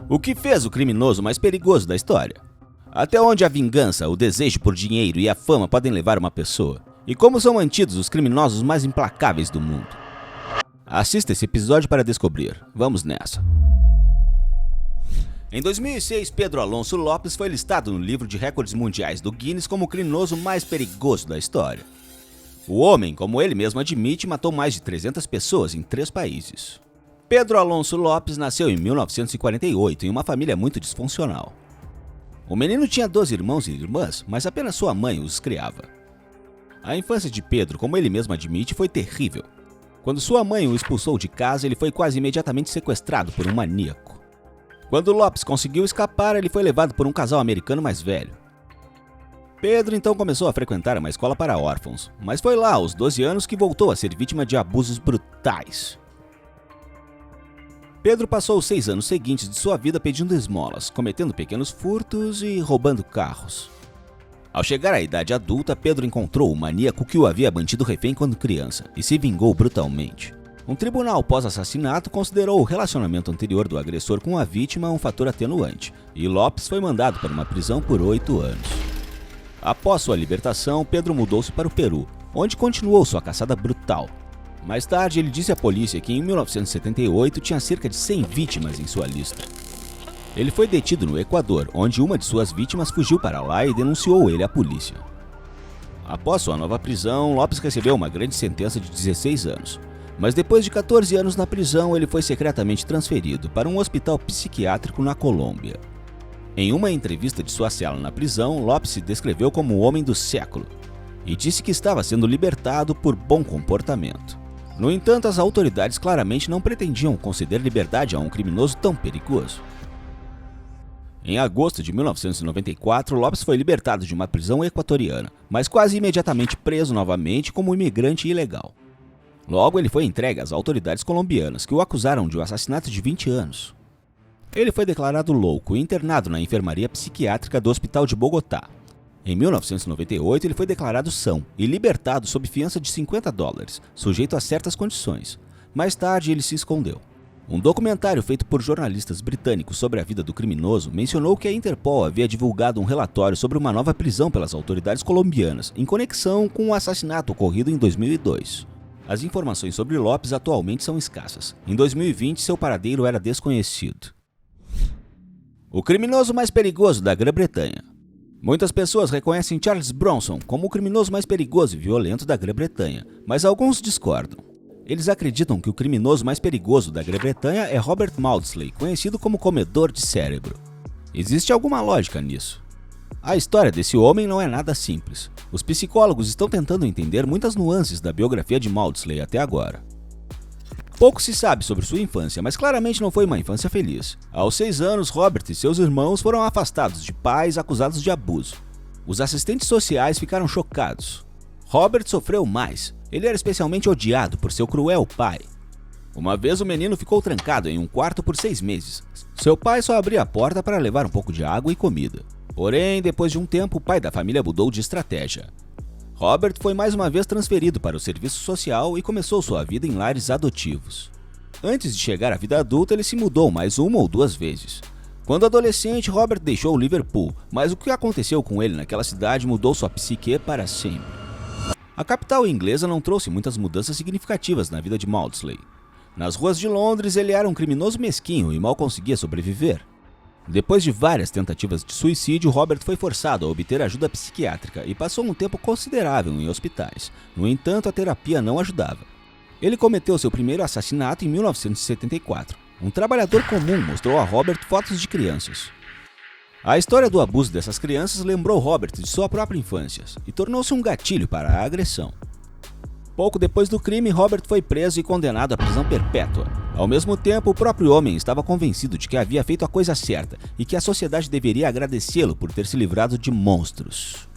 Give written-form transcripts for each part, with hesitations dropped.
O que fez o criminoso mais perigoso da história? Até onde a vingança, o desejo por dinheiro e a fama podem levar uma pessoa? E como são mantidos os criminosos mais implacáveis do mundo? Assista esse episódio para descobrir. Vamos nessa. Em 2006, Pedro Alonso Lopes foi listado no livro de recordes mundiais do Guinness como o criminoso mais perigoso da história. O homem, como ele mesmo admite, matou mais de 300 pessoas em 3 países. Pedro Alonso Lopes nasceu em 1948 em uma família muito disfuncional. O menino tinha 12 irmãos e irmãs, mas apenas sua mãe os criava. A infância de Pedro, como ele mesmo admite, foi terrível. Quando sua mãe o expulsou de casa, ele foi quase imediatamente sequestrado por um maníaco. Quando Lopes conseguiu escapar, ele foi levado por um casal americano mais velho. Pedro então começou a frequentar uma escola para órfãos, mas foi lá aos 12 anos que voltou a ser vítima de abusos brutais. Pedro passou os 6 anos seguintes de sua vida pedindo esmolas, cometendo pequenos furtos e roubando carros. Ao chegar à idade adulta, Pedro encontrou o maníaco que o havia mantido refém quando criança e se vingou brutalmente. Um tribunal pós-assassinato considerou o relacionamento anterior do agressor com a vítima um fator atenuante, e Lopes foi mandado para uma prisão por 8 anos. Após sua libertação, Pedro mudou-se para o Peru, onde continuou sua caçada brutal. Mais tarde, ele disse à polícia que em 1978 tinha cerca de 100 vítimas em sua lista. Ele foi detido no Equador, onde uma de suas vítimas fugiu para lá e denunciou ele à polícia. Após sua nova prisão, Lopes recebeu uma grande sentença de 16 anos. Mas depois de 14 anos na prisão, ele foi secretamente transferido para um hospital psiquiátrico na Colômbia. Em uma entrevista de sua cela na prisão, Lopes se descreveu como o homem do século e disse que estava sendo libertado por bom comportamento. No entanto, as autoridades claramente não pretendiam conceder liberdade a um criminoso tão perigoso. Em agosto de 1994, Lopes foi libertado de uma prisão equatoriana, mas quase imediatamente preso novamente como imigrante ilegal. Logo, ele foi entregue às autoridades colombianas, que o acusaram de um assassinato de 20 anos. Ele foi declarado louco e internado na enfermaria psiquiátrica do Hospital de Bogotá. Em 1998, ele foi declarado são e libertado sob fiança de $50, sujeito a certas condições. Mais tarde, ele se escondeu. Um documentário feito por jornalistas britânicos sobre a vida do criminoso mencionou que a Interpol havia divulgado um relatório sobre uma nova prisão pelas autoridades colombianas, em conexão com o assassinato ocorrido em 2002. As informações sobre Lopes atualmente são escassas. Em 2020, seu paradeiro era desconhecido. O criminoso mais perigoso da Grã-Bretanha. Muitas pessoas reconhecem Charles Bronson como o criminoso mais perigoso e violento da Grã-Bretanha, mas alguns discordam. Eles acreditam que o criminoso mais perigoso da Grã-Bretanha é Robert Maudsley, conhecido como comedor de cérebro. Existe alguma lógica nisso? A história desse homem não é nada simples. Os psicólogos estão tentando entender muitas nuances da biografia de Maudsley até agora. Pouco se sabe sobre sua infância, mas claramente não foi uma infância feliz. Aos 6 anos, Robert e seus irmãos foram afastados de pais acusados de abuso. Os assistentes sociais ficaram chocados. Robert sofreu mais. Ele era especialmente odiado por seu cruel pai. Uma vez o menino ficou trancado em um quarto por 6 meses. Seu pai só abria a porta para levar um pouco de água e comida. Porém, depois de um tempo, o pai da família mudou de estratégia. Robert foi mais uma vez transferido para o serviço social e começou sua vida em lares adotivos. Antes de chegar à vida adulta, ele se mudou mais 1 ou 2 vezes. Quando adolescente, Robert deixou Liverpool, mas o que aconteceu com ele naquela cidade mudou sua psique para sempre. A capital inglesa não trouxe muitas mudanças significativas na vida de Maudsley. Nas ruas de Londres, ele era um criminoso mesquinho e mal conseguia sobreviver. Depois de várias tentativas de suicídio, Robert foi forçado a obter ajuda psiquiátrica e passou um tempo considerável em hospitais. No entanto, a terapia não ajudava. Ele cometeu seu primeiro assassinato em 1974. Um trabalhador comum mostrou a Robert fotos de crianças. A história do abuso dessas crianças lembrou Robert de sua própria infância e tornou-se um gatilho para a agressão. Pouco depois do crime, Robert foi preso e condenado à prisão perpétua. Ao mesmo tempo, o próprio homem estava convencido de que havia feito a coisa certa e que a sociedade deveria agradecê-lo por ter se livrado de monstros.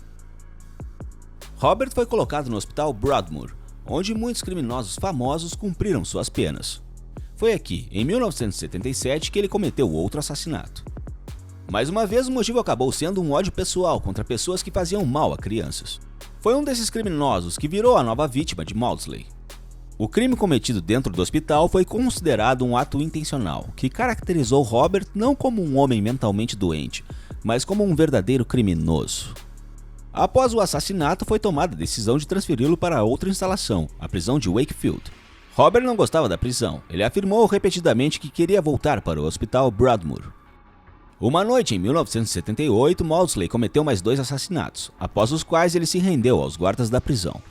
Robert foi colocado no hospital Broadmoor, onde muitos criminosos famosos cumpriram suas penas. Foi aqui, em 1977, que ele cometeu outro assassinato. Mais uma vez, o motivo acabou sendo um ódio pessoal contra pessoas que faziam mal a crianças. Foi um desses criminosos que virou a nova vítima de Maudsley. O crime cometido dentro do hospital foi considerado um ato intencional, que caracterizou Robert não como um homem mentalmente doente, mas como um verdadeiro criminoso. Após o assassinato, foi tomada a decisão de transferi-lo para outra instalação, a prisão de Wakefield. Robert não gostava da prisão. Ele afirmou repetidamente que queria voltar para o hospital Broadmoor. Uma noite em 1978, Maudsley cometeu mais 2 assassinatos, após os quais ele se rendeu aos guardas da prisão.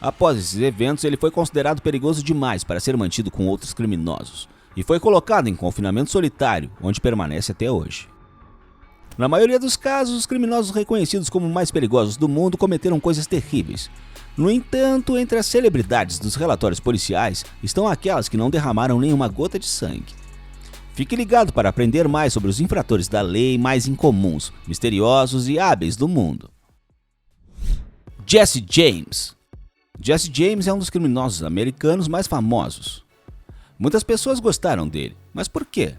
Após esses eventos, ele foi considerado perigoso demais para ser mantido com outros criminosos, e foi colocado em confinamento solitário, onde permanece até hoje. Na maioria dos casos, os criminosos reconhecidos como mais perigosos do mundo cometeram coisas terríveis. No entanto, entre as celebridades dos relatórios policiais estão aquelas que não derramaram nenhuma gota de sangue. Fique ligado para aprender mais sobre os infratores da lei mais incomuns, misteriosos e hábeis do mundo. Jesse James. Jesse James é um dos criminosos americanos mais famosos. Muitas pessoas gostaram dele, mas por quê?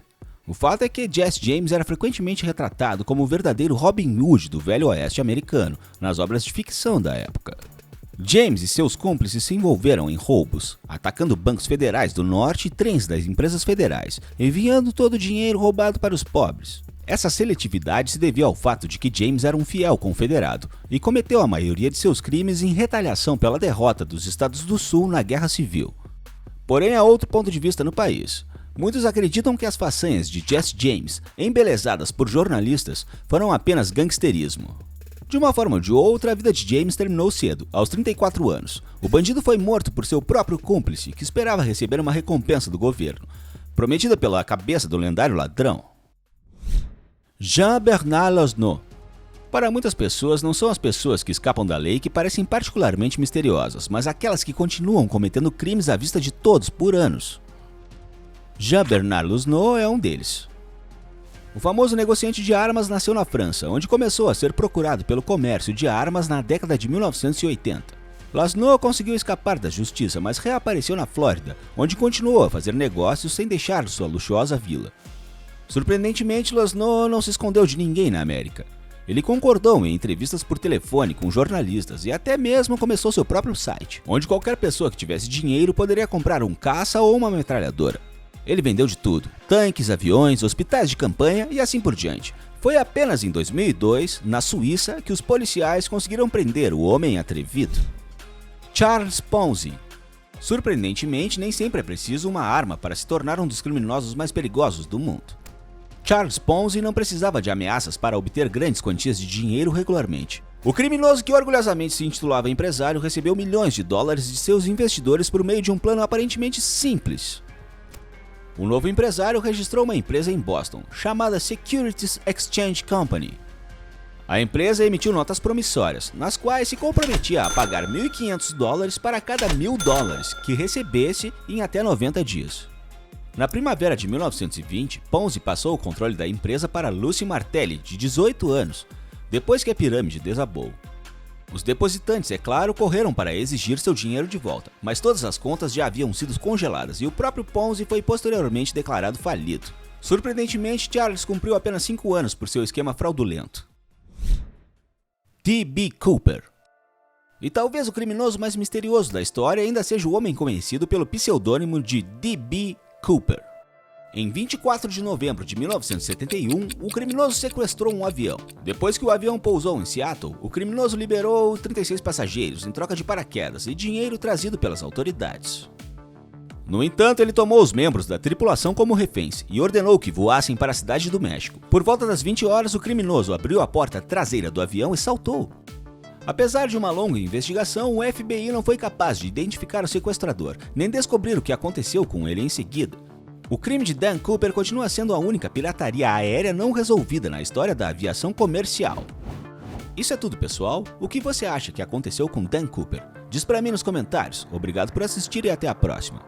O fato é que Jesse James era frequentemente retratado como o verdadeiro Robin Hood do Velho Oeste americano nas obras de ficção da época. James e seus cúmplices se envolveram em roubos, atacando bancos federais do norte e trens das empresas federais, enviando todo o dinheiro roubado para os pobres. Essa seletividade se devia ao fato de que James era um fiel confederado e cometeu a maioria de seus crimes em retaliação pela derrota dos Estados do Sul na Guerra Civil. Porém, há outro ponto de vista no país. Muitos acreditam que as façanhas de Jesse James, embelezadas por jornalistas, foram apenas gangsterismo. De uma forma ou de outra, a vida de James terminou cedo, aos 34 anos. O bandido foi morto por seu próprio cúmplice, que esperava receber uma recompensa do governo, prometida pela cabeça do lendário ladrão. Jean-Bernard Lausneau. Para muitas pessoas, não são as pessoas que escapam da lei que parecem particularmente misteriosas, mas aquelas que continuam cometendo crimes à vista de todos por anos. Jean-Bernard Lausneau é um deles. O famoso negociante de armas nasceu na França, onde começou a ser procurado pelo comércio de armas na década de 1980. Lausneau conseguiu escapar da justiça, mas reapareceu na Flórida, onde continuou a fazer negócios sem deixar sua luxuosa vila. Surpreendentemente, Lausneau não se escondeu de ninguém na América. Ele concordou em entrevistas por telefone com jornalistas e até mesmo começou seu próprio site, onde qualquer pessoa que tivesse dinheiro poderia comprar um caça ou uma metralhadora. Ele vendeu de tudo: tanques, aviões, hospitais de campanha e assim por diante. Foi apenas em 2002, na Suíça, que os policiais conseguiram prender o homem atrevido. Charles Ponzi. Surpreendentemente, nem sempre é preciso uma arma para se tornar um dos criminosos mais perigosos do mundo. Charles Ponzi não precisava de ameaças para obter grandes quantias de dinheiro regularmente. O criminoso que orgulhosamente se intitulava empresário recebeu milhões de dólares de seus investidores por meio de um plano aparentemente simples. O novo empresário registrou uma empresa em Boston, chamada Securities Exchange Company. A empresa emitiu notas promissórias, nas quais se comprometia a pagar $1.500 para cada $1.000 que recebesse em até 90 dias. Na primavera de 1920, Ponzi passou o controle da empresa para Lucy Martelli, de 18 anos, depois que a pirâmide desabou. Os depositantes, é claro, correram para exigir seu dinheiro de volta, mas todas as contas já haviam sido congeladas e o próprio Ponzi foi posteriormente declarado falido. Surpreendentemente, Charles cumpriu apenas 5 anos por seu esquema fraudulento. D.B. Cooper. E talvez o criminoso mais misterioso da história ainda seja o homem conhecido pelo pseudônimo de D.B. Cooper. Em 24 de novembro de 1971, o criminoso sequestrou um avião. Depois que o avião pousou em Seattle, o criminoso liberou 36 passageiros em troca de paraquedas e dinheiro trazido pelas autoridades. No entanto, ele tomou os membros da tripulação como reféns e ordenou que voassem para a cidade do México. Por volta das 20 horas, o criminoso abriu a porta traseira do avião e saltou. Apesar de uma longa investigação, o FBI não foi capaz de identificar o sequestrador, nem descobrir o que aconteceu com ele em seguida. O crime de Dan Cooper continua sendo a única pirataria aérea não resolvida na história da aviação comercial. Isso é tudo, pessoal. O que você acha que aconteceu com Dan Cooper? Diz pra mim nos comentários. Obrigado por assistir e até a próxima.